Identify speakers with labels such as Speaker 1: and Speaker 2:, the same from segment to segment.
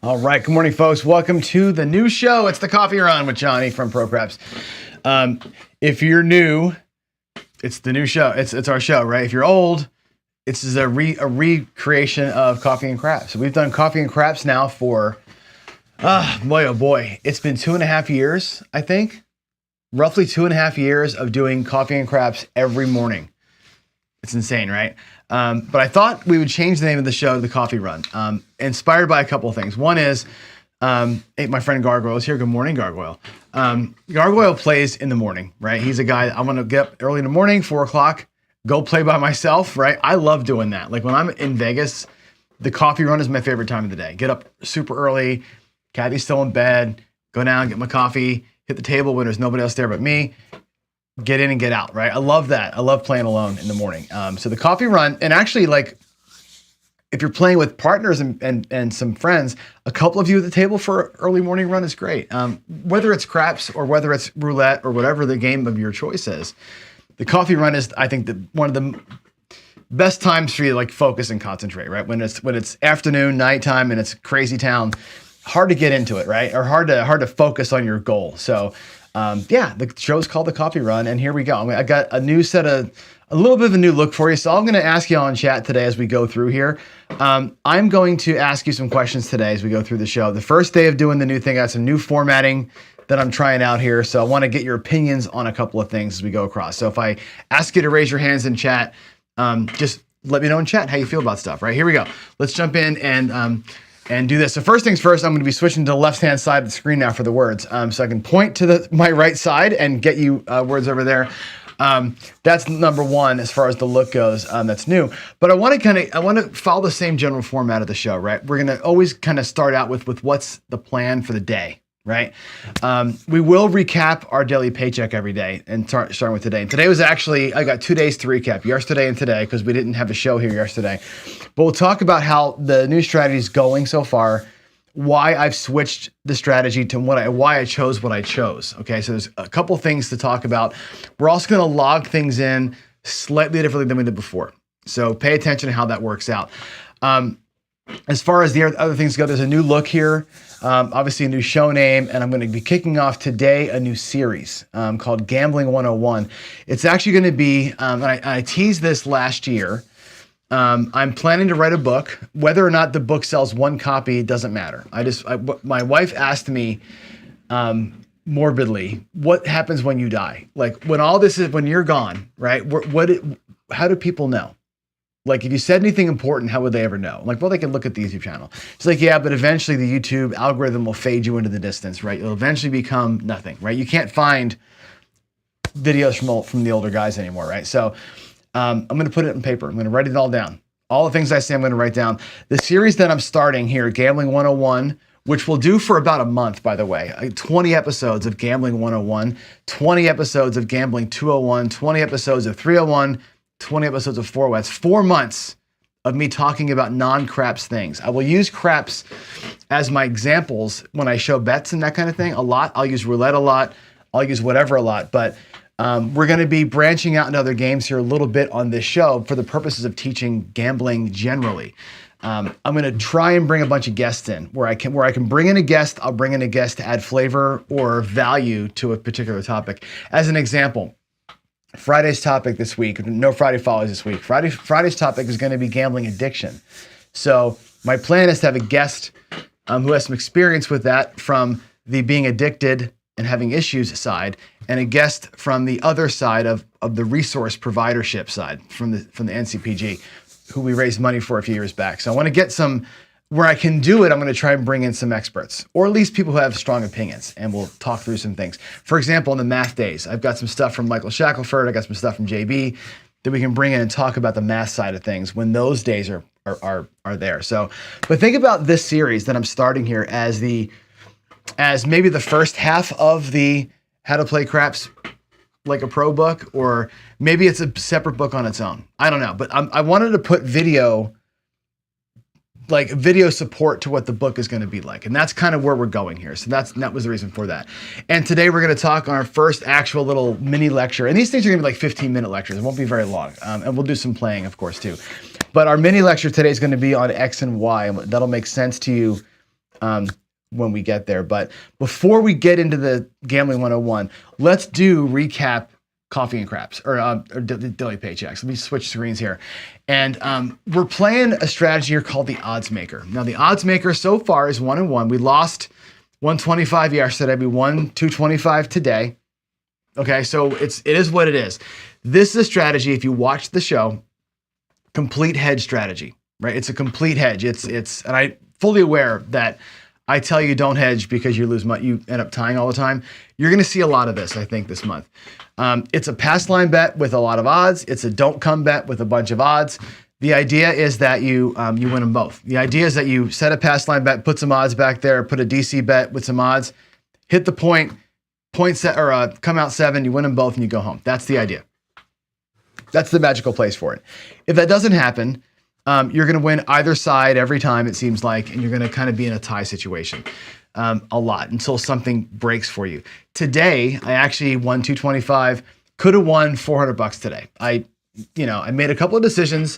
Speaker 1: All right, good morning, folks. Welcome to the new show. It's the Coffee Run with Johnny from Pro Craps. If you're new, it's the new show. It's our show, right? If you're old, this is a recreation of Coffee and Craps. So we've done Coffee and Craps now for, boy, oh boy. It's been 2.5 years, I think. Roughly 2.5 years of doing Coffee and Craps every morning. It's insane, right? But I thought we would change the name of the show to the Coffee Run, inspired by a couple of things. One is, hey, my friend Gargoyle is here. Good morning, Gargoyle. Gargoyle plays in the morning, right? He's a guy, I'm gonna get up early in the morning, 4 o'clock, go play by myself, right? I love doing that. Like when I'm in Vegas, the Coffee Run is my favorite time of the day. Get up super early, Kathy's still in bed, go down, get my coffee, hit the table when there's nobody else there but me, get in and get out, right? I love that. I love playing alone in the morning. So the Coffee Run, and actually, like, if you're playing with partners and some friends, a couple of you at the table for an early morning run is great. Whether it's craps or whether it's roulette or whatever the game of your choice is, the Coffee Run is, I think, one of the best times for you to like focus and concentrate, right? When it's afternoon, nighttime, and it's crazy town, hard to get into it, right? Or hard to focus on your goal. So yeah, the show's called the Coffee Run, and here we go. I got a little bit of a new look for you. So I'm going to ask you all in chat today as we go through here. I'm going to ask you some questions today as we go through the show. The first day of doing the new thing, I got some new formatting that I'm trying out here. So I want to get your opinions on a couple of things as we go across. So if I ask you to raise your hands in chat, just let me know in chat how you feel about stuff, right? Here we go. Let's jump in and do this. So first things first, I'm going to be switching to the left-hand side of the screen now for the words. So I can point to my right side and get you words over there. That's number one as far as the look goes. That's new. But I want to follow the same general format of the show, right? We're going to always kind of start out with what's the plan for the day, right? We will recap our daily paycheck every day, and starting with today. And today was actually, I got 2 days to recap, yesterday and today, because we didn't have a show here yesterday. But we'll talk about how the new strategy is going so far, why I've switched the strategy to why I chose what I chose. Okay, so there's a couple things to talk about. We're also going to log things in slightly differently than we did before. So pay attention to how that works out. As far as the other things go, there's a new look here, obviously a new show name, and I'm going to be kicking off today a new series called Gambling 101. It's actually going to be, and I teased this last year, I'm planning to write a book. Whether or not the book sells one copy doesn't matter. My wife asked me morbidly, what happens when you die? Like when you're gone, right? How do people know? Like if you said anything important, how would they ever know? Like, well, they can look at the YouTube channel. It's like, yeah, but eventually the YouTube algorithm will fade you into the distance, right? You'll eventually become nothing, right? You can't find videos from the older guys anymore, right? So I'm going to put it in paper. I'm going to write it all down. All the things I say, I'm going to write down. The series that I'm starting here, Gambling 101, which we'll do for about a month, by the way. 20 episodes of Gambling 101, 20 episodes of Gambling 201, 20 episodes of 301, 20 episodes of 401. That's 4 months of me talking about non-craps things. I will use craps as my examples when I show bets and that kind of thing a lot. I'll use roulette a lot. I'll use whatever a lot. But we're going to be branching out into other games here a little bit on this show for the purposes of teaching gambling generally. I'm going to try and bring a bunch of guests in where I can bring in a guest. I'll bring in a guest to add flavor or value to a particular topic. As an example, Friday's topic this week, no Friday follows this week. Friday's topic is going to be gambling addiction. So my plan is to have a guest who has some experience with that from the being addicted and having issues side, and a guest from the other side of the resource providership side from the NCPG, who we raised money for a few years back. So I want to get where I can do it, I'm going to try and bring in some experts, or at least people who have strong opinions, and we'll talk through some things. For example, on the math days, I've got some stuff from Michael Shackelford, I got some stuff from JB that we can bring in and talk about the math side of things when those days are there. So, but think about this series that I'm starting here as maybe the first half of the How to Play Craps like a pro book, or maybe it's a separate book on its own. I don't know, but I wanted to put video support to what the book is going to be like. And that's kind of where we're going here. So that was the reason for that. And today we're going to talk on our first actual little mini lecture. And these things are going to be like 15-minute lectures. It won't be very long. And we'll do some playing, of course, too. But our mini lecture today is going to be on X and Y. And that'll make sense to you when we get there. But before we get into the Gambling 101, let's do recap coffee and craps or daily paychecks. Let me switch screens here. And we're playing a strategy here called the odds maker. Now the odds maker so far is 1-1. We lost 125 yesterday. We won 225 today. Okay, so it is what it is. This is a strategy, if you watch the show, complete hedge strategy, right? It's a complete hedge. And I'm fully aware that I tell you don't hedge because you lose money, you end up tying all the time. You're gonna see a lot of this, I think, this month. It's a pass line bet with a lot of odds. It's a don't come bet with a bunch of odds. The idea is that you win them both. The idea is that you set a pass line bet, put some odds back there, put a DC bet with some odds, hit the point set or come out 7, you win them both and you go home. That's the idea. That's the magical place for it. If that doesn't happen, you're going to win either side every time, it seems like, and you're going to kind of be in a tie situation a lot until something breaks for you. Today, I actually won 225, could have won $400 today. I made a couple of decisions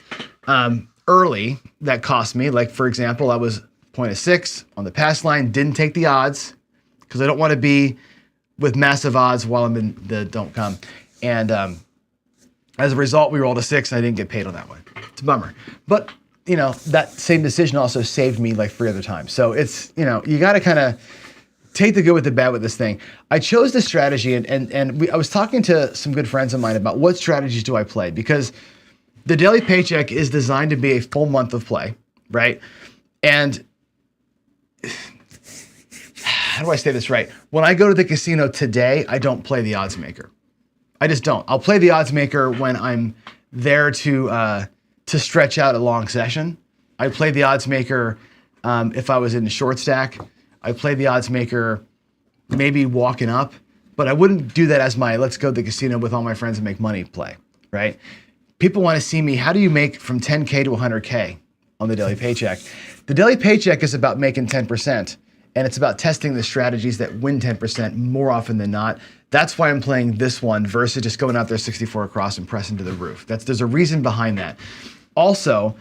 Speaker 1: early that cost me. Like, for example, I was point of 6 on the pass line, didn't take the odds because I don't want to be with massive odds while I'm in the don't come. And as a result, we rolled a 6 and I didn't get paid on that one. It's a bummer. But, that same decision also saved me like 3 other times. So it's, you got to kind of take the good with the bad with this thing. I chose this strategy and I was talking to some good friends of mine about what strategies do I play, because the daily paycheck is designed to be a full month of play, right? And how do I say this right? When I go to the casino today, I don't play the odds maker. I just don't. I'll play the odds maker when I'm there to stretch out a long session. I play the odds maker if I was in a short stack. I play the odds maker maybe walking up, but I wouldn't do that as my let's go to the casino with all my friends and make money play, right? People want to see me, how do you make from 10K to 100K on the daily paycheck? The daily paycheck is about making 10%, and it's about testing the strategies that win 10% more often than not. That's why I'm playing this one versus just going out there 64 across and pressing to the roof. There's a reason behind that. Also,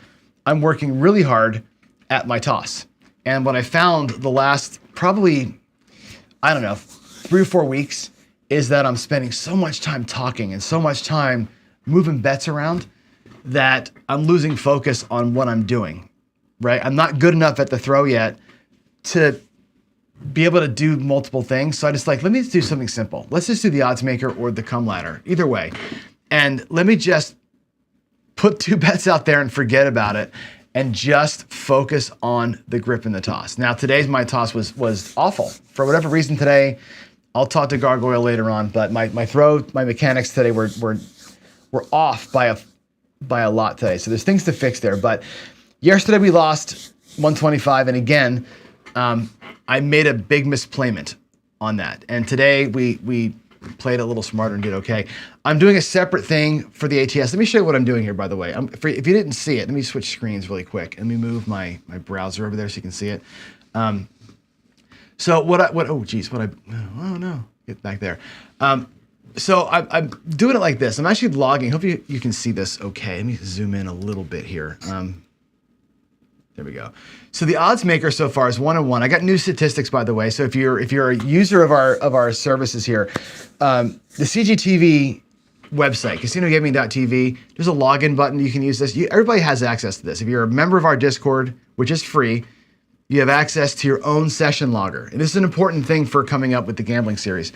Speaker 1: I'm working really hard at my toss. And what I found the last probably, 3 or 4 weeks is that I'm spending so much time talking and so much time moving bets around that I'm losing focus on what I'm doing, right? I'm not good enough at the throw yet to be able to do multiple things. So I just let me just do something simple. Let's just do the odds maker or the come ladder, either way. And let me just put 2 bets out there and forget about it and just focus on the grip and the toss. Now, my toss was awful. For whatever reason today, I'll talk to Gargoyle later on, but my mechanics today were off by a lot today. So there's things to fix there. But yesterday we lost 125, and again, I made a big misplayment on that. And today we played a little smarter and did okay. I'm doing a separate thing for the ATS. Let me show you what I'm doing here, by the way. If you didn't see it, let me switch screens really quick. Let me move my browser over there so you can see it. Oh no, get back there. So I'm doing it like this. I'm actually logging. Hope you can see this okay. Let me zoom in a little bit here. There we go. So the odds maker so far is 1-1. I got new statistics, by the way. So if you're a user of our services here, the CGTV website, casinogaming.tv, there's a login button. You can use this. Everybody has access to this. If you're a member of our Discord, which is free, you have access to your own session logger. And this is an important thing for coming up with the gambling series.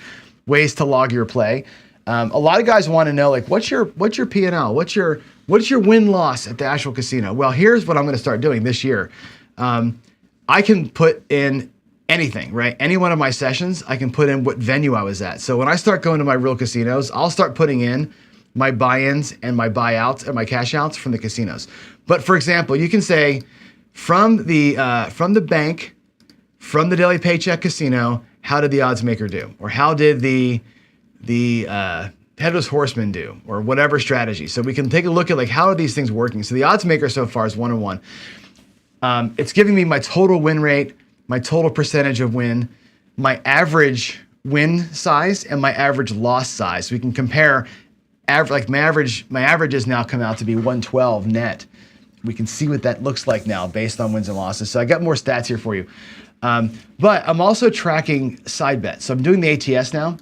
Speaker 1: Ways to log your play. A lot of guys want to know, what's your P&L? What's your win-loss at the actual casino? Well, here's what I'm going to start doing this year. I can put in anything, right? Any one of my sessions, I can put in what venue I was at. So when I start going to my real casinos, I'll start putting in my buy-ins and my buyouts and my cash-outs from the casinos. But for example, you can say from the bank, from the daily paycheck casino, how did the odds maker do? Or how did the Headless Horseman do? Or whatever strategy. So we can take a look at how are these things working. So the odds maker so far is 1-1. It's giving me my total win rate, my total percentage of win, my average win size, and my average loss size. So we can compare my averages now come out to be 112 net. We can see what that looks like now based on wins and losses. So I got more stats here for you. But I'm also tracking side bets. So I'm doing the ATS now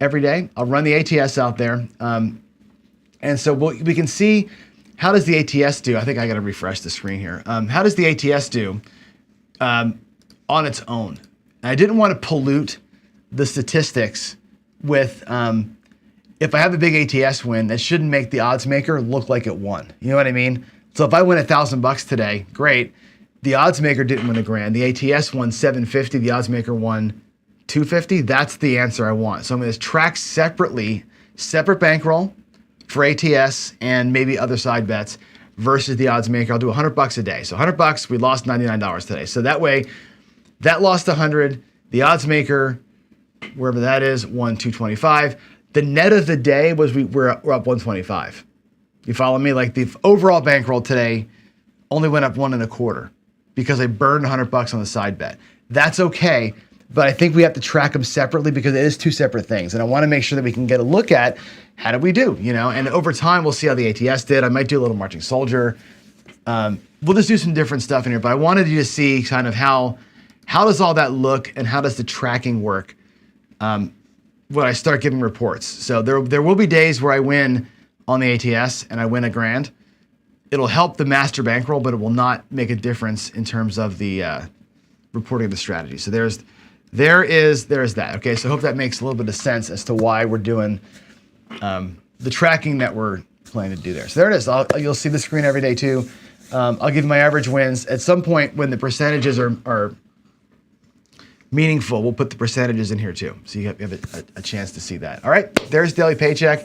Speaker 1: every day. I'll run the ATS out there. And so we can see, how does the ATS do? I think I got to refresh the screen here. How does the ATS do on its own? And I didn't want to pollute the statistics with, if I have a big ATS win, that shouldn't make the odds maker look like it won. You know what I mean? So if I win $1,000 today, great. The odds maker didn't win $1,000. The ATS won $750. The odds maker won $250. That's the answer I want. So I'm going to track separately, separate bankroll for ATS and maybe other side bets versus the odds maker. I'll do $100 a day. So $100, we lost $99 today. So that way, that lost 100. The odds maker, wherever that is, won 225. The net of the day was we're up 125. You follow me? Like the overall bankroll today only went up 1.25 because I burned $100 on the side bet. That's okay, but I think we have to track them separately because it is two separate things. And I want to make sure that we can get a look at how did we do, and over time we'll see how the ATS did. I might do a little marching soldier. We'll just do some different stuff in here, but I wanted you to see kind of how does all that look and how does the tracking work when I start giving reports. So there will be days where I win on the ATS and I win $1,000. It'll help the master bankroll, but it will not make a difference in terms of the reporting of the strategy. So there is that. Okay, so I hope that makes a little bit of sense as to why we're doing the tracking that we're planning to do there. So there it is. You'll see the screen every day too. I'll give you my average wins. At some point when the percentages are meaningful, we'll put the percentages in here too. So you have a chance to see that. All right, there's daily paycheck.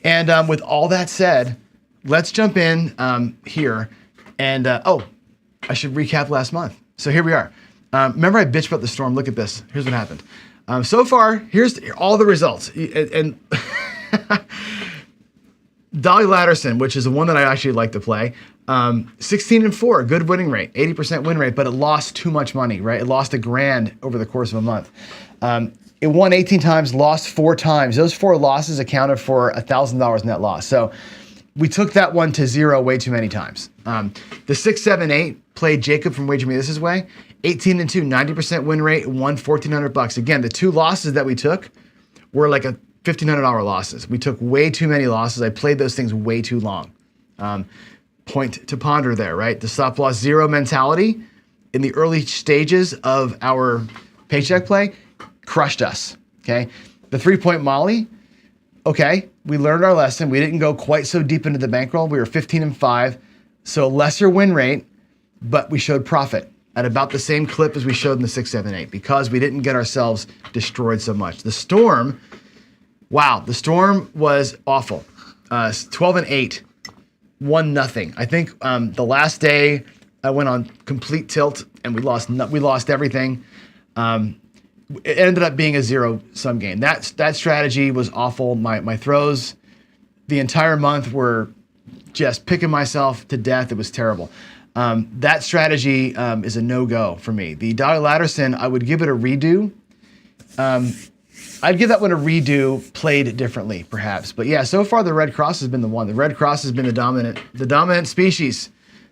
Speaker 1: And with all that said, let's jump in here. And I should recap last month. So here we are. Remember I bitched about the storm? Look at this. Here's what happened. So far, here's all the results. And Dolly Latterson, which is the one that I actually like to play, 16-4, good winning rate, 80% win rate, but it lost too much money, right? It lost $1,000 over the course of a month. It won 18 times, lost 4 times. Those 4 losses accounted for $1,000 net loss. So we took that one to 0 way too many times. The 6, 7, 8 played Jacob from Wager Me This's way, 18-2, 90% win rate, won $1,400. Again, the 2 losses that we took were like a $1,500 losses. We took way too many losses. I played those things way too long. Point to ponder there, right? The stop loss 0 mentality in the early stages of our paycheck play crushed us, okay? The 3-point Molly, okay, we learned our lesson. We didn't go quite so deep into the bankroll. We were 15-5, so lesser win rate, but we showed profit at about the same clip as we showed in the 6, 7, 8 because we didn't get ourselves destroyed so much. The storm, wow, the storm was awful. 12-8, 1-0. I think the last day I went on complete tilt and we lost everything. It ended up being a 0-sum game. That strategy was awful. My throws the entire month were just picking myself to death. It was terrible. That strategy is a no-go for me. The Dolly Latterson, I would give it a redo. I'd give that one a redo, played differently, perhaps. But yeah, so far the Red Cross has been the one. The Red Cross has been the dominant species.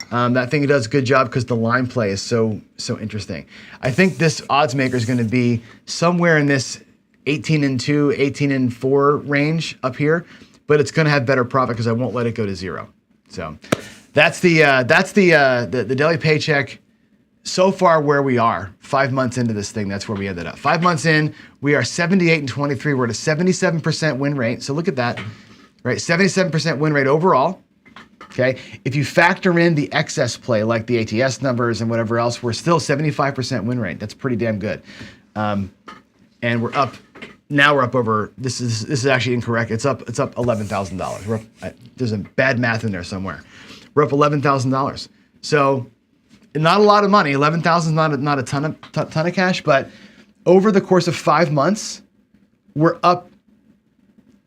Speaker 1: That thing does a good job because the line play is so interesting. I think this odds maker is going to be somewhere in this 18-2, 18-4 range up here, but it's going to have better profit because I won't let it go to 0. So that's the daily paycheck. So far where we are, 5 months into this thing, that's where we ended up. 5 months in, we are 78-23. We're at a 77% win rate. So look at that, right? 77% win rate overall. Okay. If you factor in the excess play, like the ATS numbers and whatever else, we're still 75% win rate. That's pretty damn good. And we're up. Now we're up over. This is actually incorrect. It's up $11,000. We're up. There's a bad math in there somewhere. We're up $11,000. So not a lot of money. 11,000 is not a ton of cash, but over the course of 5 months, we're up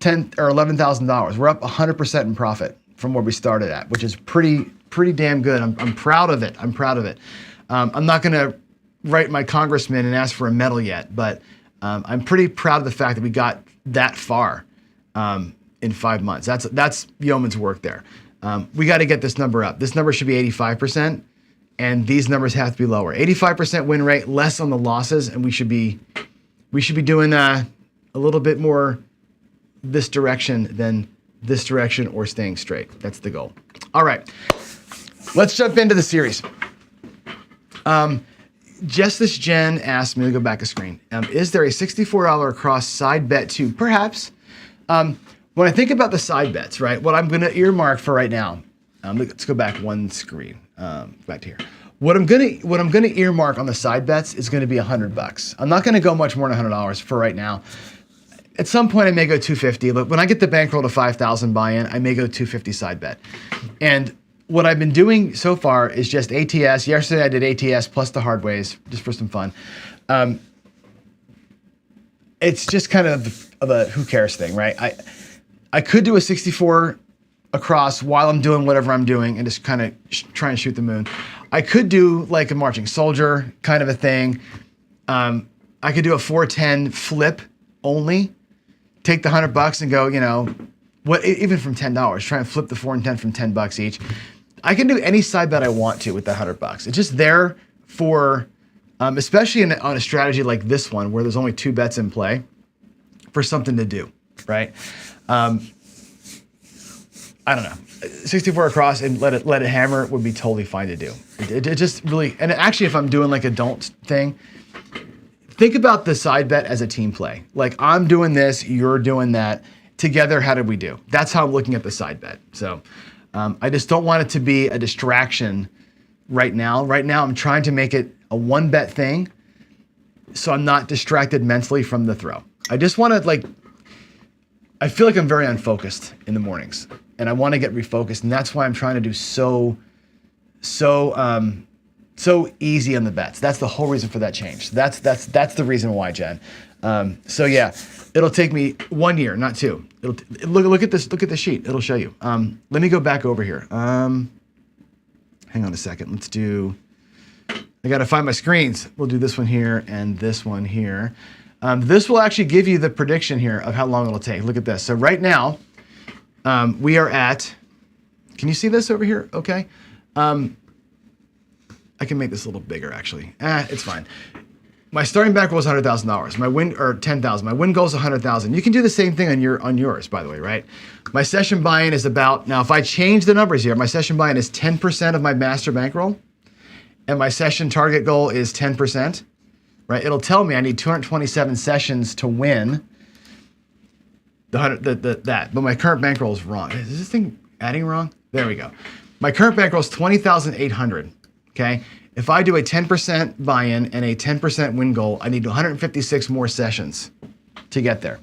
Speaker 1: $10,000 or $11,000. We're up 100% in profit from where we started at, which is pretty damn good. I'm proud of it. I'm not going to write my congressman and ask for a medal yet, but I'm pretty proud of the fact that we got that far in 5 months. That's yeoman's work there. We got to get this number up. This number should be 85%, and these numbers have to be lower. 85% win rate, less on the losses, and we should be doing a little bit more this direction than this direction or staying straight. That's the goal. All right, let's jump into the series. Justice Jen asked me to go back a screen. Is there a $64 across side bet too? Perhaps. When I think about the side bets, right, what I'm going to earmark for right now, let's go back one screen, back to here. What I'm gonna earmark on the side bets is going to be $100. I'm not going to go much more than $100 for right now. At some point, I may go 250. But when I get the bankroll to 5,000 buy-in, I may go 250 side bet. And what I've been doing so far is just ATS. Yesterday I did ATS plus the hard ways, just for some fun. It's just kind of a who cares thing, right? I could do a 64 across while I'm doing whatever I'm doing and just kind of try and shoot the moon. I could do like a marching soldier kind of a thing. I could do a 410 flip only, take the $100 and go, you know, what, even from $10, try and flip the 4 and 10 from $10 each. I can do any side bet I want to with the $100. It's just there for, especially on a strategy like this one where there's only 2 bets in play, for something to do, right? I don't know. 64 across and let it hammer would be totally fine to do. It just really, and actually if I'm doing like a don't thing, think about the side bet as a team play. Like I'm doing this, you're doing that. Together, how did we do? That's how I'm looking at the side bet. So I just don't want it to be a distraction right now. Right now, I'm trying to make it a one bet thing so I'm not distracted mentally from the throw. I just want to I feel like I'm very unfocused in the mornings and I want to get refocused. And that's why I'm trying to do so easy on the bets. That's the whole reason for that change. That's the reason why, Jen. So yeah, it'll take me 1 year, not 2. Look at this. Look at the sheet. It'll show you. Let me go back over here. Hang on a second. Let's do. I got to find my screens. We'll do this one here and this one here. This will actually give you the prediction here of how long it'll take. Look at this. So right now, we are at. Can you see this over here? Okay. I can make this a little bigger actually. It's fine. My starting bankroll was $100,000. My win or 10,000. My win goal is 100,000. You can do the same thing on yours, by the way, right? My session buy-in is about now. If I change the numbers here, my session buy-in is 10% of my master bankroll, and my session target goal is 10%. Right? It'll tell me I need 227 sessions to win that. But my current bankroll is wrong. Is this thing adding wrong? There we go. My current bankroll is 20,800. Okay. If I do a 10% buy-in and a 10% win goal, I need 156 more sessions to get there,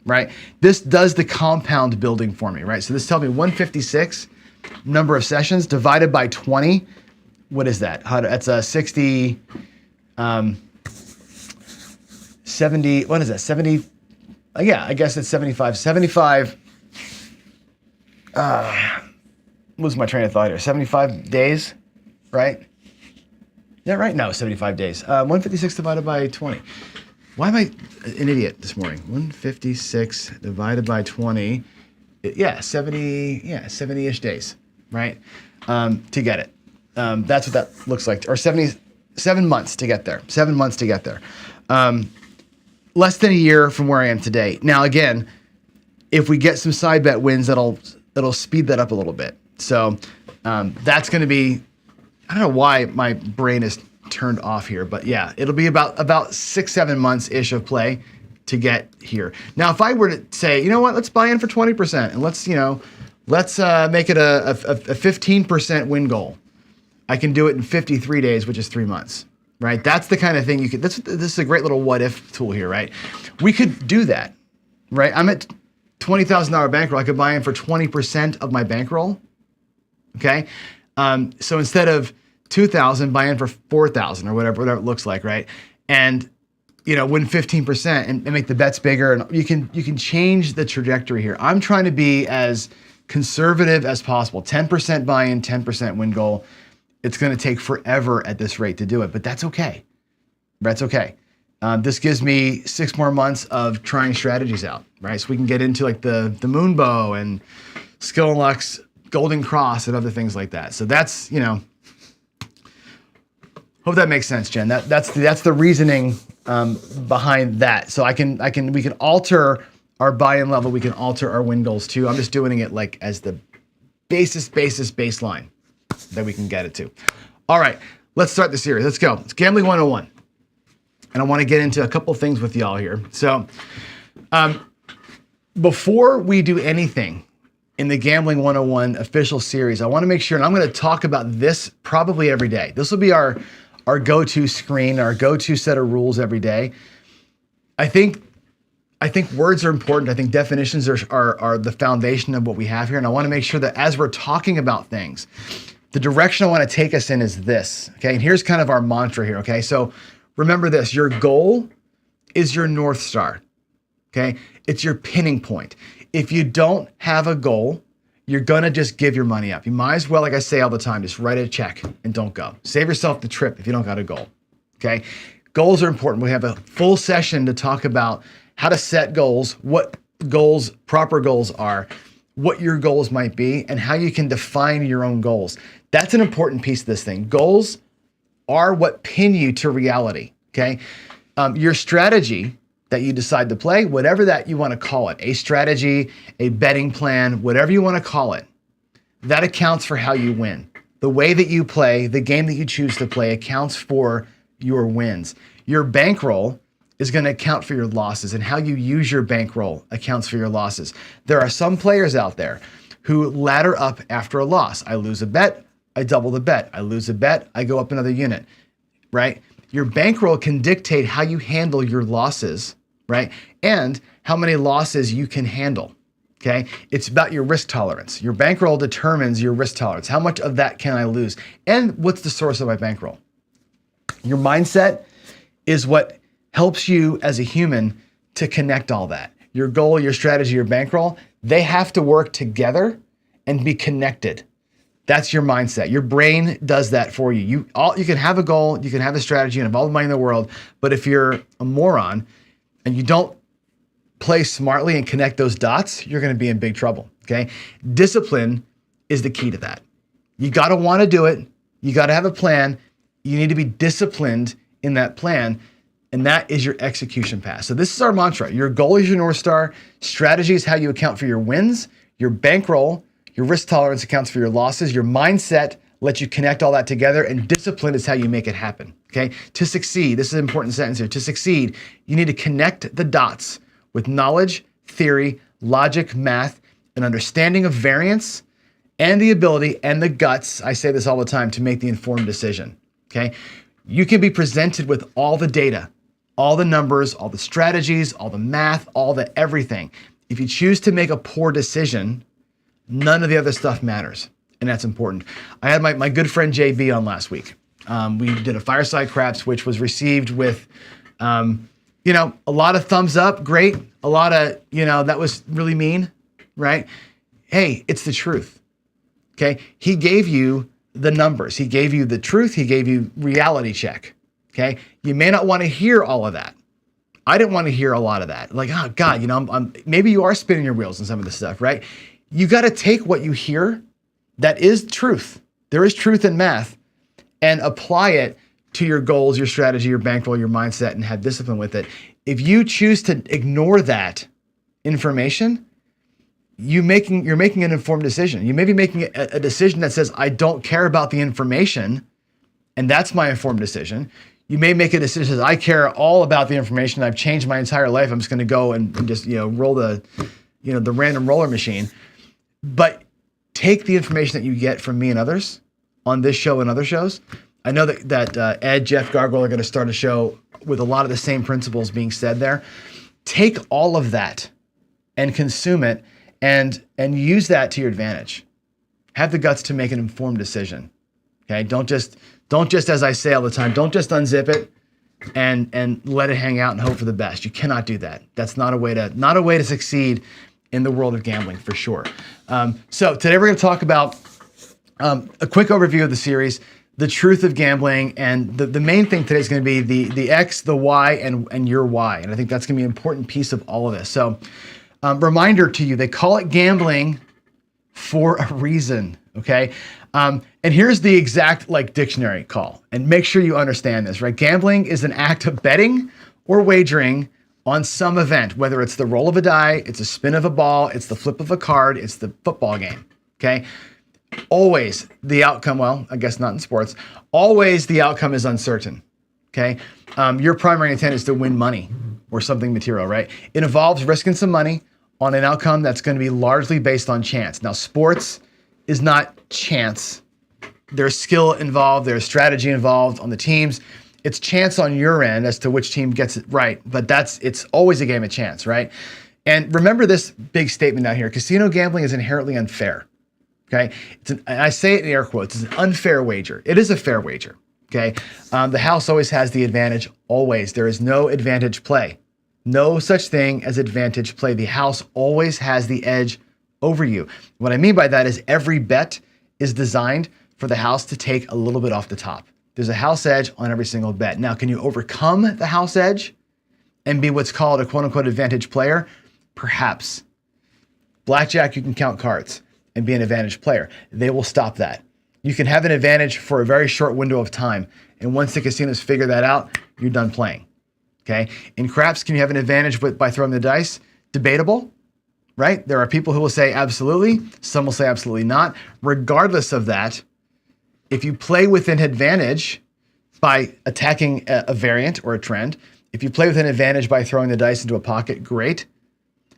Speaker 1: right? This does the compound building for me, right? So this tells me 156 number of sessions divided by 20. What is that? That's a 60, 70, what is that? 70, yeah, I guess it's 75. 75, lose my train of thought here. 75 days, right? Is that right? No, 75 days. 156 divided by 20. Why am I an idiot this morning? 156 divided by 20. Yeah, 70-ish days, right? To get it. That's what that looks like. Or 77 months to get there. 7 months to get there. Less than a year from where I am today. Now, again, if we get some side bet wins, it'll speed that up a little bit. So that's going to be, I don't know why my brain is turned off here, but yeah, it'll be about 6-7 months-ish of play to get here. Now, if I were to say, you know what, let's buy in for 20% and let's make it a 15% win goal. I can do it in 53 days, which is 3 months, right? That's the kind of thing you could, this is a great little what if tool here, right? We could do that, right? I'm at $20,000 bankroll. I could buy in for 20% of my bankroll, okay? So instead of 2,000, buy in for 4,000 or whatever it looks like, right? And win 15% and make the bets bigger, and you can change the trajectory here. I'm trying to be as conservative as possible. 10% buy-in, 10% win goal. It's going to take forever at this rate to do it, but that's okay. That's okay. This gives me 6 more months of trying strategies out, right? So we can get into like the moon bow and skill and luck's golden cross and other things like that. So that's, Hope that makes sense, Jen. That's the reasoning behind that. So we can alter our buy-in level. We can alter our win goals too. I'm just doing it like as the baseline that we can get it to. All right, let's start the series. Let's go. It's Gambling 101. And I want to get into a couple things with y'all here. So before we do anything in the Gambling 101 official series, I want to make sure, and I'm going to talk about this probably every day. This will be our go-to screen, our go-to set of rules every day. I think words are important. I think definitions are the foundation of what we have here. And I want to make sure that as we're talking about things, the direction I want to take us in is this, okay? And here's kind of our mantra here, okay? So remember this, your goal is your North Star, okay? It's your pinning point. If you don't have a goal, you're gonna just give your money up. You might as well, like I say all the time, just write a check and don't go. Save yourself the trip if you don't got a goal, okay? Goals are important. We have a full session to talk about how to set goals, what goals, proper goals are, what your goals might be, and how you can define your own goals. That's an important piece of this thing. Goals are what pin you to reality, okay? Your strategy that you decide to play, whatever that you want to call it, a strategy, a betting plan, whatever you want to call it, that accounts for how you win. The way that you play, the game that you choose to play accounts for your wins. Your bankroll is going to account for your losses, and how you use your bankroll accounts for your losses. There are some players out there who ladder up after a loss. I lose a bet, I double the bet. I lose a bet, I go up another unit, right? Your bankroll can dictate how you handle your losses, right? And how many losses you can handle, okay? It's about your risk tolerance. Your bankroll determines your risk tolerance. How much of that can I lose? And what's the source of my bankroll? Your mindset is what helps you as a human to connect all that. Your goal, your strategy, your bankroll, they have to work together and be connected. That's your mindset. Your brain does that for you. You can have a goal, you can have a strategy, and have all the money in the world, but if you're a moron and you don't play smartly and connect those dots, you're going to be in big trouble, okay? Discipline is the key to that. You got to want to do it. You got to have a plan. You need to be disciplined in that plan, and that is your execution path. So this is our mantra. Your goal is your North Star. Strategy is how you account for your wins. Your bankroll, your risk tolerance accounts for your losses. Your mindset lets you connect all that together, and discipline is how you make it happen, okay? To succeed, this is an important sentence here. To succeed, you need to connect the dots with knowledge, theory, logic, math, an understanding of variance, and the ability and the guts, I say this all the time, to make the informed decision, okay? You can be presented with all the data, all the numbers, all the strategies, all the math, all the everything. If you choose to make a poor decision, none of the other stuff matters, and that's important. I had my good friend JB on last week. We did a Fireside Craps, which was received with, a lot of thumbs up, great. A lot of, that was really mean, right? Hey, it's the truth, okay? He gave you the numbers. He gave you the truth. He gave you reality check, okay? You may not want to hear all of that. I didn't want to hear a lot of that. Like, oh God, maybe you are spinning your wheels on some of this stuff, right? You got to take what you hear that is truth. There is truth in math, and apply it to your goals, your strategy, your bankroll, your mindset, and have discipline with it. If you choose to ignore that information, you're making an informed decision. You may be making a decision that says, I don't care about the information, and that's my informed decision. You may make a decision that says, I care all about the information. I've changed my entire life. I'm just going to go and just roll the random roller machine. But take the information that you get from me and others on this show and other shows. I know that Ed, Jeff Gargoyle are going to start a show with a lot of the same principles being said there. Take all of that and consume it and use that to your advantage. Have the guts to make an informed decision. Okay? Don't just, as I say all the time, don't just unzip it and let it hang out and hope for the best. You cannot do that. That's not a way to succeed in the world of gambling, for sure. So today we're going to talk about a quick overview of the series, the truth of gambling, and the main thing today is going to be the X, the Y, and your why. And I think that's going to be an important piece of all of this. So reminder to you, they call it gambling for a reason, okay? And here's the exact like dictionary call, and make sure you understand this, right? Gambling is an act of betting or wagering on some event, whether it's the roll of a die, it's a spin of a ball, it's the flip of a card, it's the football game, okay? Always the outcome, well, I guess not in sports, always the outcome is uncertain, okay? Your primary intent is to win money or something material, right? It involves risking some money on an outcome that's going to be largely based on chance. Now, sports is not chance. There's skill involved, there's strategy involved on the teams. It's chance on your end as to which team gets it right, but it's always a game of chance, right? And remember this big statement out here: casino gambling is inherently unfair, okay? And I say it in air quotes, it's an unfair wager. It is a fair wager, okay? The house always has the advantage, always. There is no advantage play. No such thing as advantage play. The house always has the edge over you. What I mean by that is every bet is designed for the house to take a little bit off the top. There's a house edge on every single bet. Now, can you overcome the house edge and be what's called a quote unquote advantage player? Perhaps. Blackjack, you can count cards and be an advantage player. They will stop that. You can have an advantage for a very short window of time. And once the casinos figure that out, you're done playing. Okay. In craps, can you have an advantage by throwing the dice? Debatable, right? There are people who will say absolutely. Some will say absolutely not. Regardless of that, if you play with an advantage by attacking a variant or a trend, if you play with an advantage by throwing the dice into a pocket, great,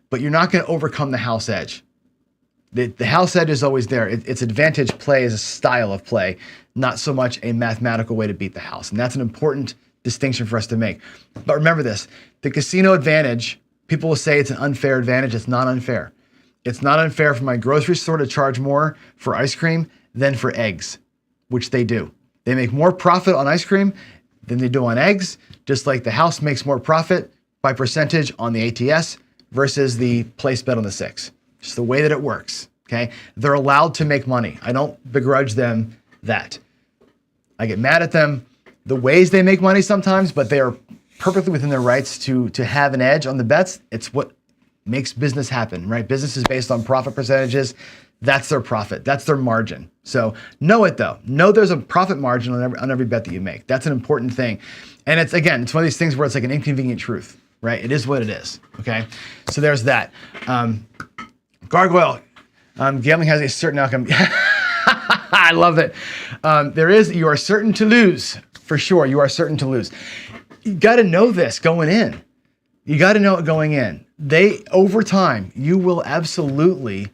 Speaker 1: but you're not going to overcome the house edge. The house edge is always there. Its advantage play is a style of play, not so much a mathematical way to beat the house. And that's an important distinction for us to make. But remember this, the casino advantage, people will say it's an unfair advantage. It's not unfair. It's not unfair for my grocery store to charge more for ice cream than for eggs, which they do. They make more profit on ice cream than they do on eggs, just like the house makes more profit by percentage on the ATS versus the place bet on the six. Just the way that it works, okay? They're allowed to make money. I don't begrudge them that. I get mad at them the ways they make money sometimes, but they are perfectly within their rights to have an edge on the bets. It's what makes business happen, right? Business is based on profit percentages. That's their profit. That's their margin. So know it though. Know there's a profit margin on every bet that you make. That's an important thing. And it's one of these things where it's like an inconvenient truth, right? It is what it is, okay? So there's that. Gargoyle, gambling has a certain outcome. I love it. You are certain to lose, for sure. You are certain to lose. You got to know this going in. You got to know it going in. Over time, you will absolutely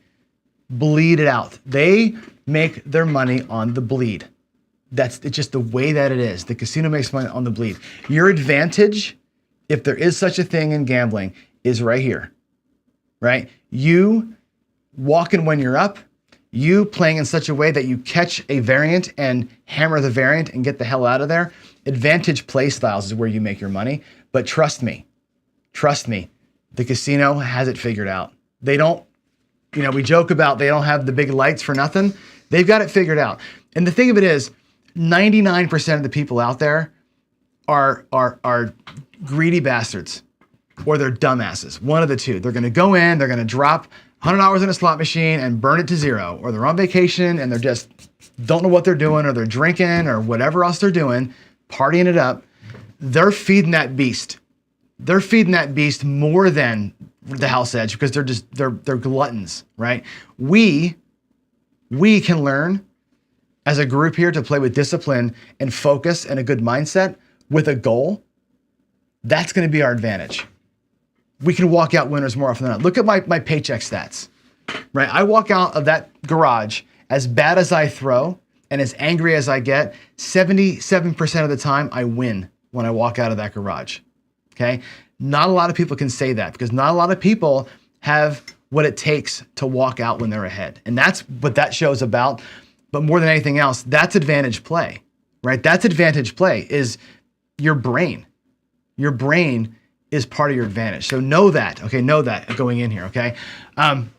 Speaker 1: bleed it out. They make their money on the bleed. It's just the way that it is. The casino makes money on the bleed. Your advantage, if there is such a thing in gambling, is right here, right? You walking when you're up, you playing in such a way that you catch a variant and hammer the variant and get the hell out of there. Advantage play styles is where you make your money. But trust me, the casino has it figured out. They don't, we joke about they don't have the big lights for nothing. They've got it figured out. And the thing of it is, 99% of the people out there are greedy bastards or they're dumbasses. One of the two. They're going to go in, they're going to drop $100 in a slot machine and burn it to zero, or they're on vacation and they're just don't know what they're doing, or they're drinking or whatever else they're doing, partying it up. They're feeding that beast. They're feeding that beast more than the house edge because they're gluttons, right? We can learn as a group here to play with discipline and focus and a good mindset with a goal. That's going to be our advantage. We can walk out winners more often than not. Look at my paycheck stats, right? I walk out of that garage as bad as I throw and as angry as I get. 77% of the time I win when I walk out of that garage, okay? Not a lot of people can say that because not a lot of people have what it takes to walk out when they're ahead. And that's what that show's about. But more than anything else, that's advantage play, right? That's advantage play is your brain. Your brain is part of your advantage. So know that, okay? Know that going in here, okay? And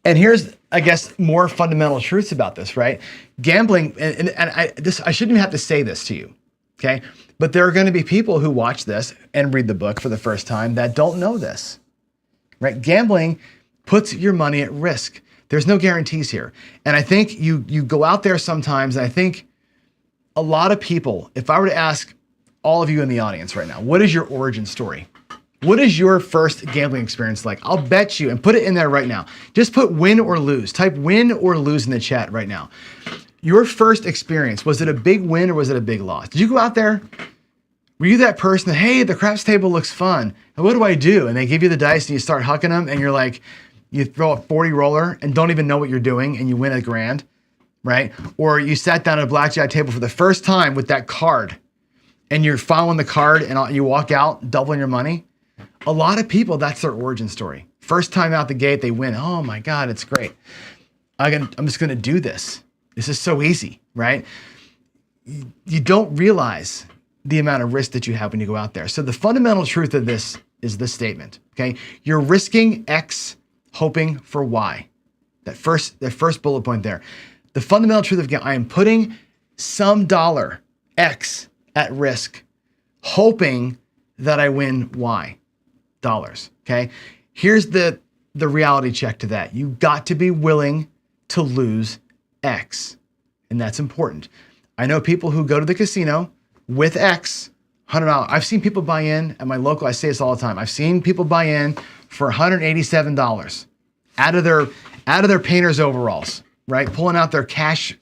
Speaker 1: here's, I guess, more fundamental truths about this, right? Gambling, and I shouldn't even have to say this to you, okay? But there are going to be people who watch this and read the book for the first time that don't know this, right? Gambling puts your money at risk. There's no guarantees here. And I think you go out there sometimes, and I think a lot of people, if I were to ask all of you in the audience right now, what is your origin story? What is your first gambling experience like? I'll bet you, and put it in there right now. Just put win or lose. Type win or lose in the chat right now. Your first experience, was it a big win or was it a big loss? Did you go out there? Were you that person that, hey, the craps table looks fun, and what do I do? And they give you the dice and you start hucking them, and you're like, you throw a 40 roller and don't even know what you're doing, and you win $1,000, right? Or you sat down at a blackjack table for the first time with that card, and you're following the card and you walk out doubling your money. A lot of people, that's their origin story. First time out the gate, they win. Oh my God, it's great. I'm just gonna do this. This is so easy, right? You don't realize the amount of risk that you have when you go out there. So the fundamental truth of this is this statement, okay? You're risking X, hoping for Y. That first bullet point there. The fundamental truth of I am putting some dollar, X, at risk, hoping that I win Y dollars, okay? Here's the reality check to that. You got to be willing to lose X, and that's important. I know people who go to the casino with X, $100. I've seen people buy in at my local, I say this all the time. I've seen people buy in for $187 out of their painter's overalls, right? Pulling out their cash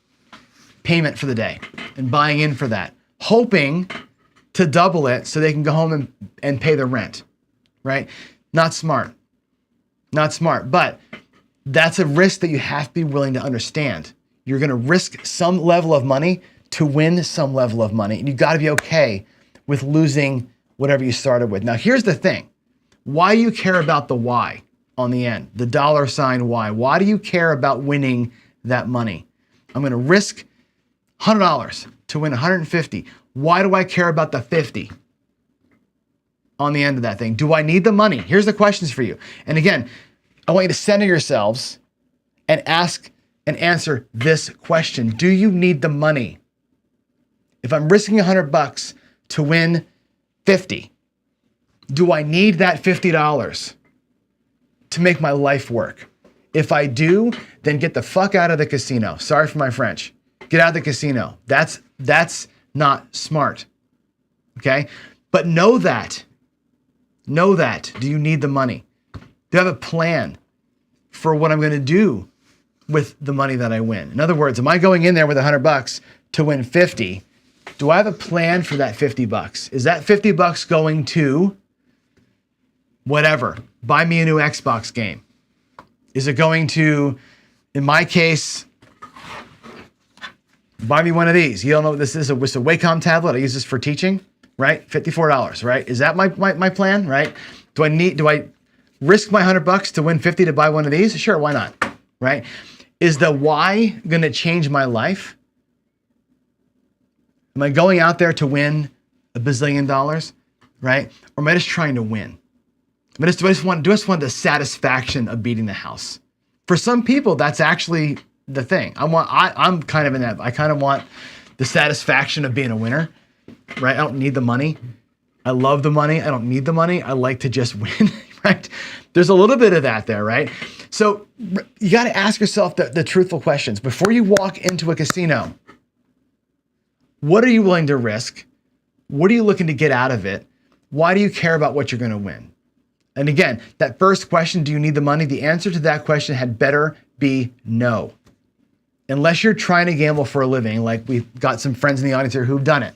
Speaker 1: payment for the day and buying in for that, hoping to double it so they can go home and pay the rent, right? Not smart. Not smart, but that's a risk that you have to be willing to understand. You're gonna risk some level of money to win some level of money, and you gotta be okay with losing whatever you started with. Now, here's the thing. Why you care about the Y on the end, the $Y. Why do you care about winning that money? I'm gonna risk $100 to win 150. Why do I care about the 50 on the end of that thing? Do I need the money? Here's the questions for you. And again, I want you to center yourselves and ask and answer this question. Do you need the money? If I'm risking $100 to win 50, do I need that $50 to make my life work? If I do, then get the fuck out of the casino. Sorry for my French. Get out of the casino. That's not smart, okay? But know that. Do you need the money? Do I have a plan for what I'm gonna do with the money that I win? In other words, am I going in there with $100 to win 50? Do I have a plan for that $50? Is that $50 going to whatever? Buy me a new Xbox game? Is it going to, in my case, buy me one of these? You don't know what this is? It's a Wacom tablet. I use this for teaching, right? $54, right? Is that my plan, right? Do I risk my $100 to win 50 to buy one of these? Sure, why not, right? Is the why gonna change my life? Am I going out there to win $1 bazillion, right? Or am I just trying to win? Do I just want the satisfaction of beating the house? For some people, that's actually the thing. I'm kind of in that. I kind of want the satisfaction of being a winner, right? I don't need the money. I love the money. I don't need the money. I like to just win, right? There's a little bit of that there, right? So you got to ask yourself the truthful questions. Before you walk into a casino, what are you willing to risk? What are you looking to get out of it? Why do you care about what you're going to win? And again, that first question, do you need the money? The answer to that question had better be no. Unless you're trying to gamble for a living, like we've got some friends in the audience here who've done it.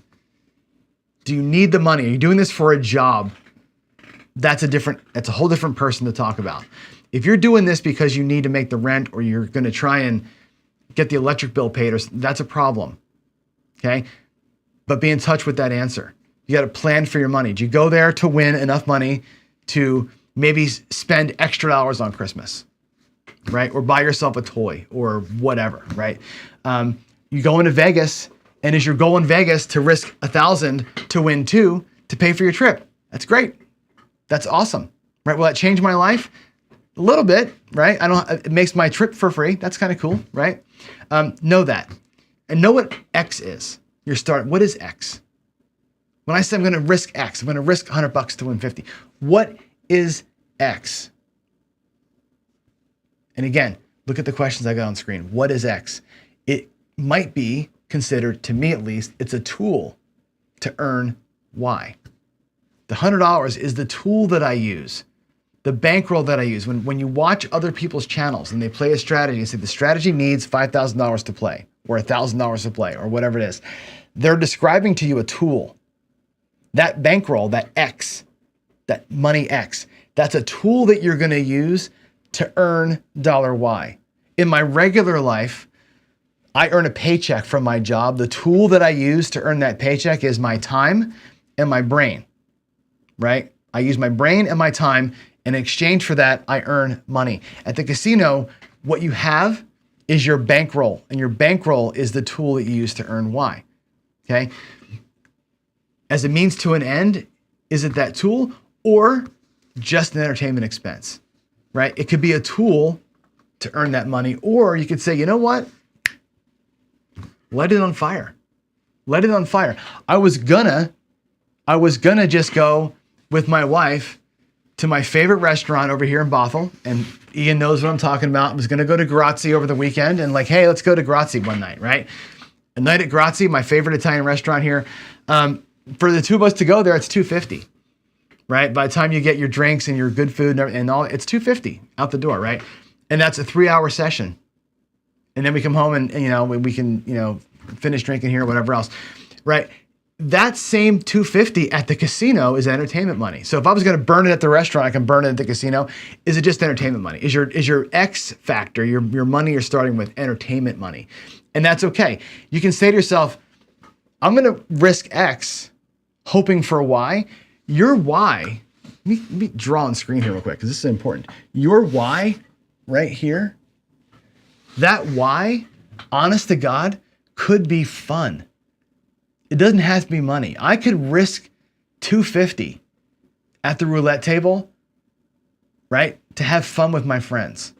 Speaker 1: Do you need the money? Are you doing this for a job? That's a whole different person to talk about. If you're doing this because you need to make the rent or you're going to try and get the electric bill paid, that's a problem, okay? But be in touch with that answer. You got to plan for your money. Do you go there to win enough money to maybe spend extra dollars on Christmas, right? Or buy yourself a toy or whatever, right? You go into Vegas, and is your goal in Vegas to risk $1,000 to win $2 to pay for your trip? That's great. That's awesome, right? Will that change my life? A little bit, right? It makes my trip for free. That's kind of cool, right? Know that. And know what X is. What is X? When I say I'm going to risk X, I'm going to risk $100 to win 50. What is X? And again, Look at the questions I got on screen. What is X? It might be considered, to me at least, it's a tool to earn Y. The $100 is the tool that I use, the bankroll that I use. When you watch other people's channels and they play a strategy and say the strategy needs $5,000 to play or $1,000 to play or whatever it is, they're describing to you a tool. That bankroll, that X, that money X, that's a tool that you're going to use to earn $Y. In my regular life, I earn a paycheck from my job. The tool that I use to earn that paycheck is my time and my brain, right? I use my brain and my time. In exchange for that, I earn money. At the casino, what you have is your bankroll, and your bankroll is the tool that you use to earn Y, okay? As a means to an end, is it that tool or just an entertainment expense, right? It could be a tool to earn that money, or you could say, you know what? Let it on fire. Let it on fire. I was gonna just go with my wife to my favorite restaurant over here in Bothell, and Ian knows what I'm talking about. I was gonna go to Grazie over the weekend and like, hey, let's go to Grazie one night, right? A night at Grazie, my favorite Italian restaurant here. For the two of us to go there, it's $250, right? By the time you get your drinks and your good food and all, it's $250 out the door, right? And that's a 3-hour session. And then we come home and we can, finish drinking here or whatever else, right? That same $250 at the casino is entertainment money. So if I was going to burn it at the restaurant, I can burn it at the casino. Is it just entertainment money? Is your X factor, your money you're starting with, entertainment money? And that's okay. You can say to yourself, I'm going to risk X hoping for Y. Your Y, let me draw on screen here real quick because this is important. Your Y right here, that Y, honest to God, could be fun. It doesn't have to be money. I could risk $250 at the roulette table, right, to have fun with my friends.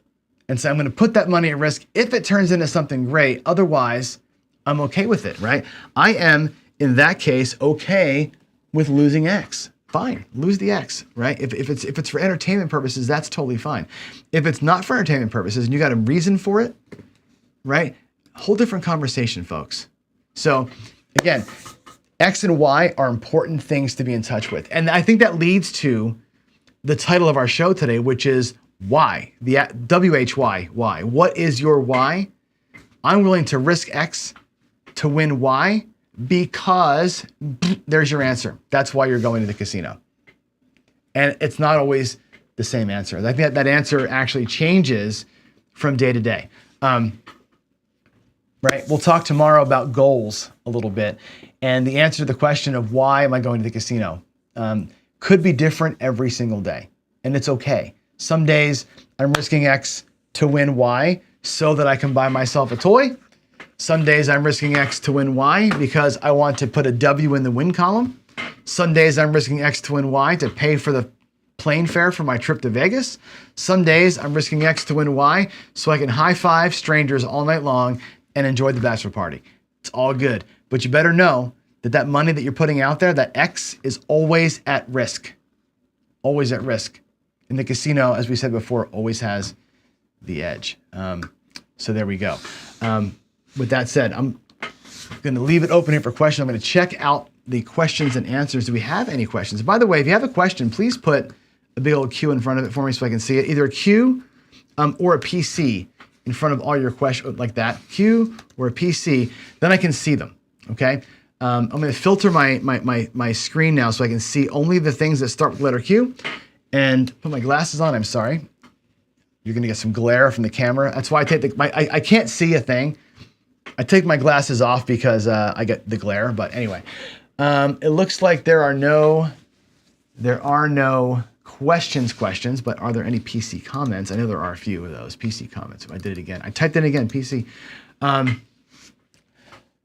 Speaker 1: And so I'm going to put that money at risk if it turns into something great. Otherwise, I'm okay with it, right? I am, in that case, okay with losing X. Fine, lose the X, right? If it's for entertainment purposes, that's totally fine. If it's not for entertainment purposes and you got a reason for it, right? Whole different conversation, folks. So again, X and Y are important things to be in touch with. And I think that leads to the title of our show today, which is Why, the WHY, why. What is your why? I'm willing to risk X to win Y because there's your answer. That's why you're going to the casino. And it's not always the same answer. I think that answer actually changes from day to day. Right? We'll talk tomorrow about goals a little bit. And the answer to the question of why am I going to the casino could be different every single day. And it's okay. Some days I'm risking X to win Y so that I can buy myself a toy. Some days I'm risking X to win Y because I want to put a W in the win column. Some days I'm risking X to win Y to pay for the plane fare for my trip to Vegas. Some days I'm risking X to win Y so I can high five strangers all night long and enjoy the bachelor party. It's all good. But you better know that money that you're putting out there, that X is always at risk. Always at risk. And the casino, as we said before, always has the edge. So there we go. With that said, I'm going to leave it open here for questions. I'm going to check out the questions and answers. Do we have any questions? By the way, if you have a question, please put a big old Q in front of it for me so I can see it. Either a Q or a PC in front of all your questions, like that, Q or a PC, then I can see them, okay? I'm going to filter my screen now so I can see only the things that start with letter Q and put my glasses on. I'm sorry. You're going to get some glare from the camera. That's why I take I can't see a thing. I take my glasses off because I get the glare, but anyway. It looks like there are no questions, but are there any PC comments? I know there are a few of those PC comments. I did it again. I typed in again, PC.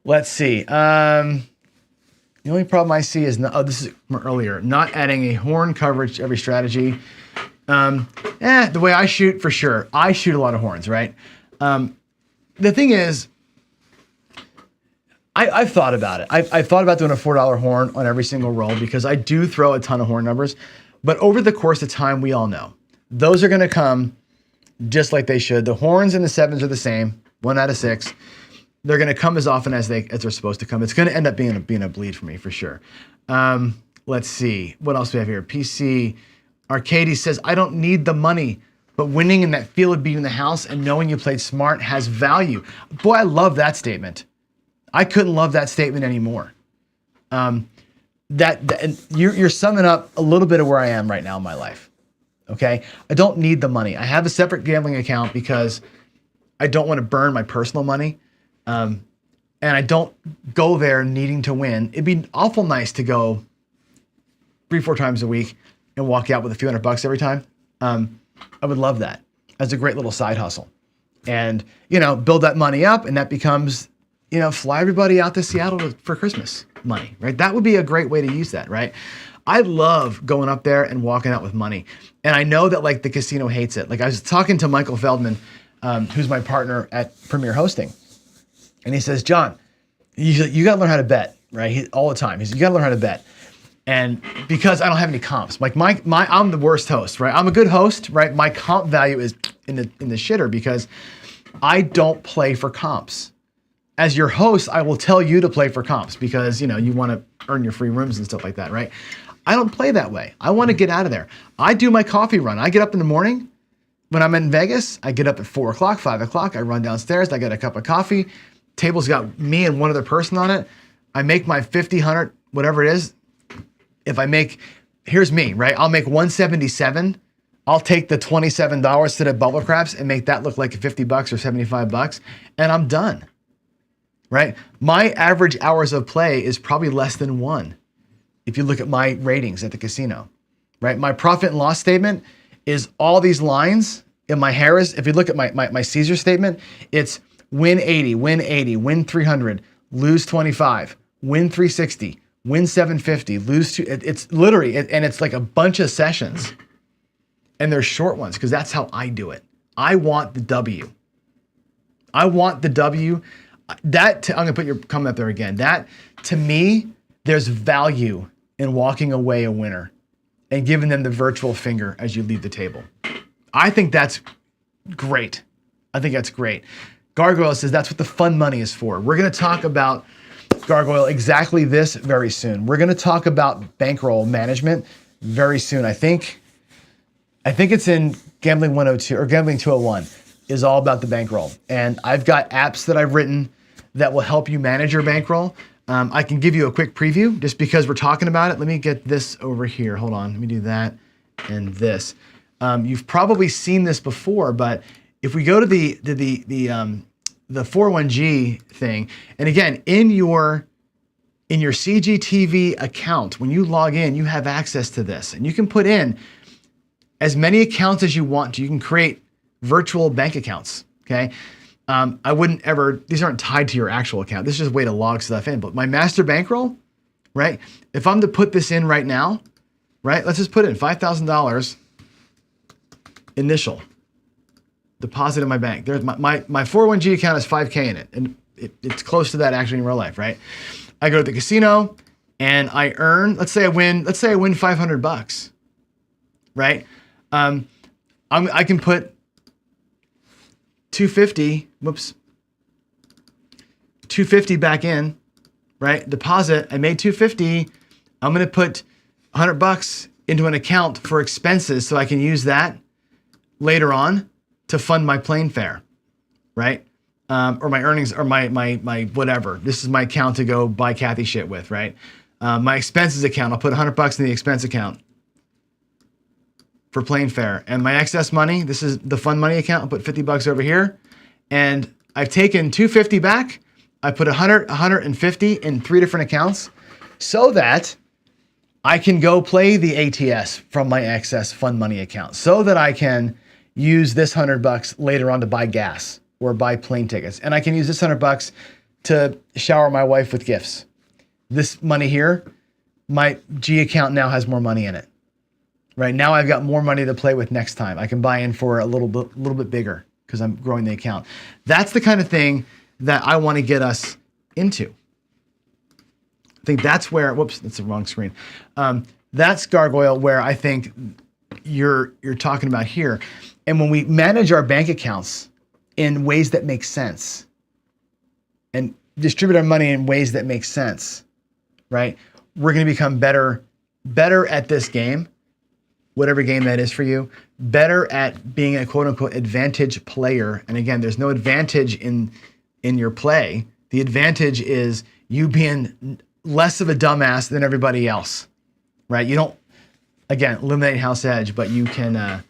Speaker 1: Let's see. The only problem I see is, this is from earlier, not adding a horn coverage to every strategy. The way I shoot, for sure. I shoot a lot of horns, right? The thing is, I've thought about it. I've thought about doing a $4 horn on every single roll because I do throw a ton of horn numbers. But over the course of time, we all know, those are going to come just like they should. The horns and the sevens are the same, 1 out of 6. They're going to come as often as they're supposed to come. It's going to end up being a bleed for me for sure. Let's see. What else do we have here? PC Arcady says, I don't need the money, but winning in that feel of being in the house and knowing you played smart has value. Boy, I love that statement. I couldn't love that statement anymore. And you're summing up a little bit of where I am right now in my life. Okay. I don't need the money. I have a separate gambling account because I don't want to burn my personal money. And I don't go there needing to win. It'd be awful nice to go 3-4 times a week and walk out with a few $100 every time. I would love that as a great little side hustle and, build that money up, and that becomes, fly everybody out to Seattle for Christmas money, right? That would be a great way to use that, right? I love going up there and walking out with money. And I know that like the casino hates it. Like I was talking to Michael Feldman, who's my partner at Premier Hosting. And he says, John, you got to learn how to bet, right? All the time. He says, you got to learn how to bet. And because I don't have any comps, like I'm the worst host, right? I'm a good host, right? My comp value is in the shitter because I don't play for comps. As your host, I will tell you to play for comps because, you want to earn your free rooms and stuff like that, right? I don't play that way. I want to get out of there. I do my coffee run. I get up in the morning. When I'm in Vegas, I get up at 4 o'clock, 5 o'clock. I run downstairs. I get a cup of coffee. Table's got me and one other person on it. I make my 50, 100, whatever it is. Here's me, right? I'll make 177. I'll take the $27 to the bubble craps and make that look like $50 or $75, and I'm done, right? My average hours of play is probably less than 1. If you look at my ratings at the casino, right? My profit and loss statement is all these lines in my Harris. If you look at my Caesar statement, it's win 80, win 300, lose 25, win 360, win 750, lose 2. It's literally, and it's like a bunch of sessions. And they're short ones because that's how I do it. I want the W. I'm going to put your comment up there again. That, to me, there's value in walking away a winner and giving them the virtual finger as you leave the table. I think that's great. Gargoyle says that's what the fun money is for. We're going to talk about, Gargoyle, exactly this very soon. We're going to talk about bankroll management very soon. I think it's in Gambling 102 or Gambling 201 is all about the bankroll. And I've got apps that I've written that will help you manage your bankroll. I can give you a quick preview just because we're talking about it. Let me get this over here. Hold on. Let me do that and this. You've probably seen this before, but if we go to the 401g thing, and again, in your CGTV account, when you log in, you have access to this, and you can put in as many accounts as you want to. You can create virtual bank accounts, okay? I wouldn't ever, these aren't tied to your actual account. This is just a way to log stuff in. But my master bankroll, right? If I'm to put this in right now, right? Let's just put in $5,000 initial deposit in my bank. There's my 401g account has 5K in it. And it's close to that actually in real life, right? I go to the casino and I earn, let's say I win $500, right? I can put 250 back in, right? Deposit, I made 250. I'm going to put $100 into an account for expenses so I can use that later on to fund my plane fare, right? Or my earnings or my whatever. This is my account to go buy Kathy shit with, right? My expenses account, I'll put $100 in the expense account for plane fare. And my excess money, this is the fund money account. I'll put $50 over here. And I've taken 250 back. I put 150 in 3 different accounts so that I can go play the ATS from my excess fund money account, so that I can use this $100 later on to buy gas or buy plane tickets. And I can use this $100 to shower my wife with gifts. This money here, my G account now has more money in it. Right now, I've got more money to play with next time. I can buy in for a little bit bigger because I'm growing the account. That's the kind of thing that I want to get us into. I think that's where. Whoops, that's the wrong screen. That's Gargoyle, where I think you're talking about here. And when we manage our bank accounts in ways that make sense and distribute our money in ways that make sense, right? We're going to become better at this game, whatever game that is for you, better at being a quote unquote advantage player. And again, there's no advantage in your play. The advantage is you being less of a dumbass than everybody else, right? You don't, again, eliminate house edge, but you can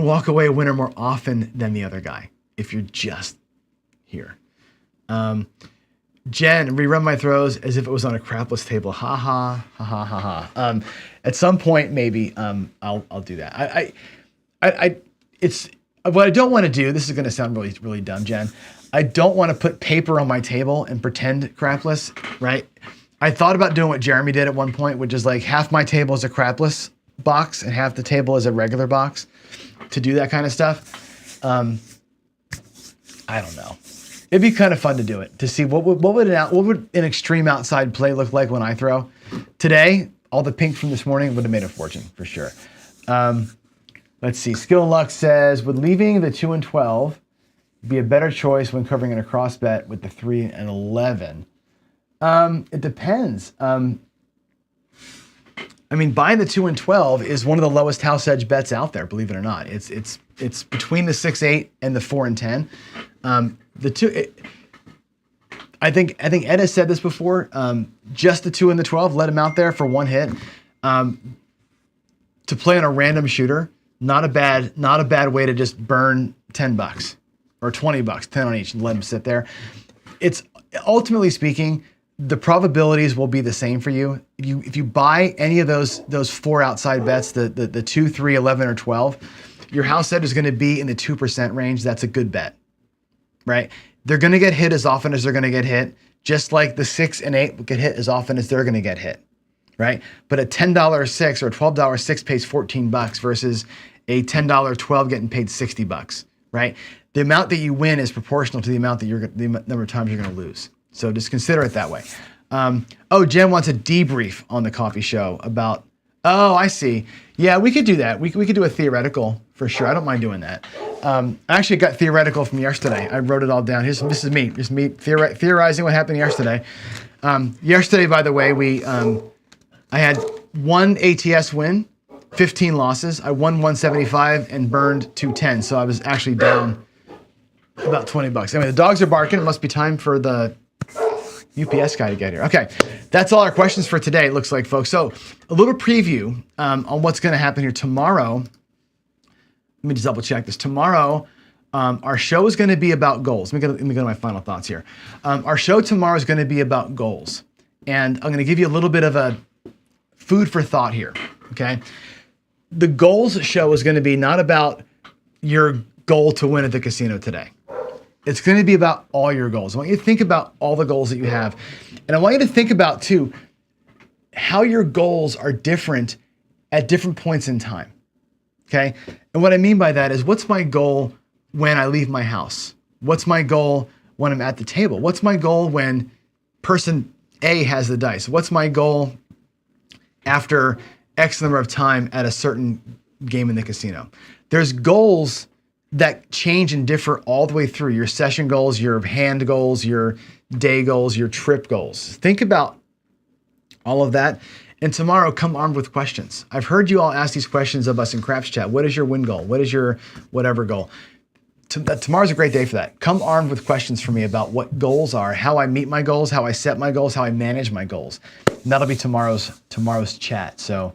Speaker 1: walk away a winner more often than the other guy if you're just here. Jen, rerun my throws as if it was on a crapless table. Ha ha ha ha ha ha. At some point, maybe I'll do that. It's what I don't want to do. This is going to sound really really dumb, Jen. I don't want to put paper on my table and pretend crapless, right? I thought about doing what Jeremy did at one point, which is like half my table is a crapless box and half the table is a regular box. To do that kind of stuff, I don't know. It'd be kind of fun to do it, to see what would an extreme outside play look like when I throw. Today, all the pink from this morning would have made a fortune for sure. Let's see. Skill and Luck says, would leaving the 2 and 12 be a better choice when covering in a cross bet with the 3 and 11? It depends. I mean, buying the 2 and 12 is one of the lowest house edge bets out there, believe it or not. It's between the 6-8 and the 4 and 10. The two, I think Ed has said this before. Just the 2 and the 12, let him out there for one hit. To play on a random shooter, not a bad way to just burn $10 or $20, 10 on each, and let him sit there. It's ultimately speaking, the probabilities will be the same for you. If you buy any of those 4 outside bets, the 2, 3, 11, or 12, your house edge is going to be in the 2% range. That's a good bet, right? They're going to get hit as often as they're going to get hit, just like the 6 and 8 will get hit as often as they're going to get hit, right? But a $10 6 or a $12 6 pays $14 versus a $10 12 getting paid $60, right? The amount that you win is proportional to the amount that the number of times you're going to lose. So just consider it that way. Jen wants a debrief on the coffee show about, I see. Yeah, we could do that. We could do a theoretical for sure. I don't mind doing that. I actually got theoretical from yesterday. I wrote it all down. This is me theorizing what happened yesterday. Yesterday, by the way, I had 1 ATS win, 15 losses. I won 175 and burned 210. So I was actually down about $20. Anyway, the dogs are barking. It must be time for the UPS guy to get here. Okay, that's all our questions for today, it looks like, folks. So a little preview on what's going to happen here tomorrow. Let me just double check this. Tomorrow, our show is going to be about goals. Let me go to my final thoughts here. Our show tomorrow is going to be about goals. And I'm going to give you a little bit of a food for thought here, okay? The goals show is going to be not about your goal to win at the casino today. It's going to be about all your goals. I want you to think about all the goals that you have. And I want you to think about, too, how your goals are different at different points in time, okay? And what I mean by that is, what's my goal when I leave my house? What's my goal when I'm at the table? What's my goal when person A has the dice? What's my goal after X number of time at a certain game in the casino? There's goals that change and differ all the way through. Your session goals, your hand goals, your day goals, your trip goals. Think about all of that. And tomorrow, come armed with questions. I've heard you all ask these questions of us in Craps Chat. What is your win goal? What is your whatever goal? Tomorrow's a great day for that. Come armed with questions for me about what goals are, how I meet my goals, how I set my goals, how I manage my goals. And that'll be tomorrow's chat. So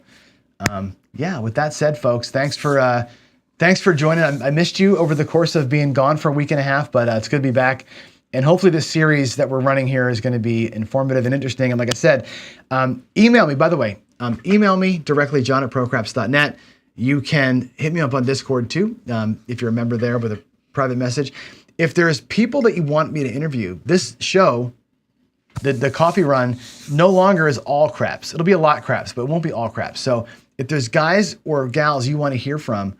Speaker 1: yeah, with that said, folks, thanks for joining. I missed you over the course of being gone for a week and a half, but it's good to be back. And hopefully this series that we're running here is going to be informative and interesting. And like I said, email me, by the way. Email me directly, john@procraps.net. You can hit me up on Discord too, if you're a member there with a private message. If there's people that you want me to interview, this show, the coffee run, no longer is all craps. It'll be a lot craps, but it won't be all craps. So if there's guys or gals you want to hear from,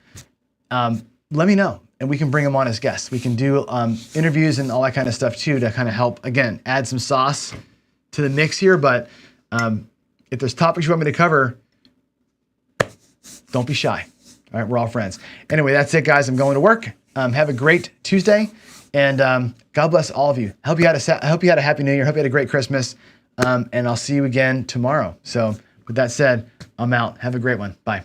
Speaker 1: let me know and we can bring them on as guests. We can do interviews and all that kind of stuff too to kind of help, again, add some sauce to the mix here. But if there's topics you want me to cover, don't be shy. All right, we're all friends. Anyway, that's it, guys. I'm going to work. Have a great Tuesday, and God bless all of you. I hope you had a happy New Year. Hope you had a great Christmas, and I'll see you again tomorrow. So with that said, I'm out. Have a great one. Bye.